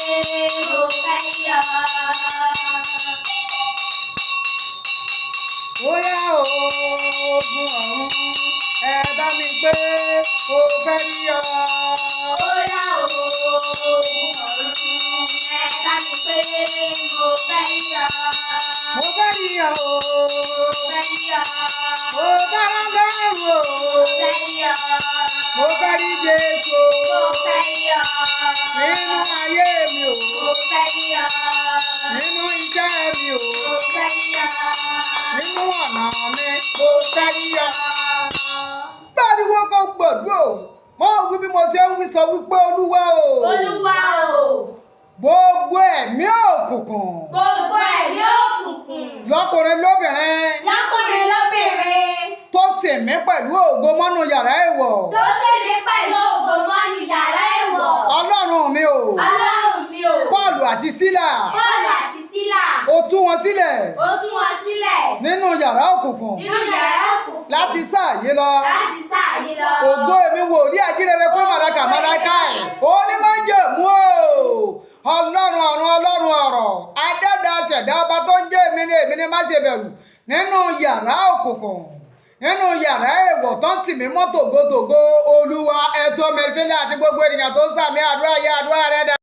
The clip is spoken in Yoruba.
mo fẹ́ yọ. Bóyá ogun ọ̀run ẹ bá mi pé mo fẹ́ yọ. Bóyá ogun ọ̀run ẹ bá mi pé mo fẹ́ yọ. Mo fẹ́ yọ o. Mo fẹ́ yọ. Mo fẹ́ lọ́rùn o. Mo fẹ́ yọ. Mo fẹ́ rí Jésù Mo fẹ́ yọ. nínú ayé mi o. Mo fẹ́ yọ. Nínú iṣẹ́ mi o. Mo fẹ́ yọ. Nínú ọ̀nà mi mo fẹ́ yọ. Gbàdúrà kan gbọ̀dọ̀ o. Mo wí bí mo ṣe ń wí sọ wípé Olúwa o. Olúwa o. Gbogbo ẹ̀mí òkùnkùn. Gbogbo ẹ̀mí òkùnkùn. Lọ́kùnrin lóbìnrin. Lọ́kùnrin lóbìnrin. Tó tì mí pẹ̀lú ògo mọ́nú yàrá èèwọ̀. Tó tèmi pẹ̀lú ògo mọ́nú yàrá èèwọ̀. Ọlọ́run mi o. Ọlọ́run mi o. Pọ́ọ̀lù àti Sílà. Pọ́ọ̀lù àti Sílà. Ó tú wọn sílẹ̀. Ó tú wọn sílẹ̀. Nínú yàrá òkùnkùn. Nínú yàrá òkùnkùn. Láti sáàyé lọ. Láti sáàyè lọ. Ògo èmi wòlíì ajínrere pé màláka ẹ̀. Ó ní má jẹ̀mú o. Ọlọ́run ọ̀run ọlọ́run ọ̀rọ̀. Adẹ́dà ṣẹ̀dá ọba tó ń jẹ́ èmi ni má ṣe bẹ̀rù. Nínú yàrá òkùnkùn. Nínú yàrá èèwọ̀ tó ń tì mí mọ́ tògótògó. Olúwa ẹ tú mi sílẹ̀ àti gbogbo ènìyàn tó ń sàmì àdúrà yẹ àdúrà rẹ̀ dà.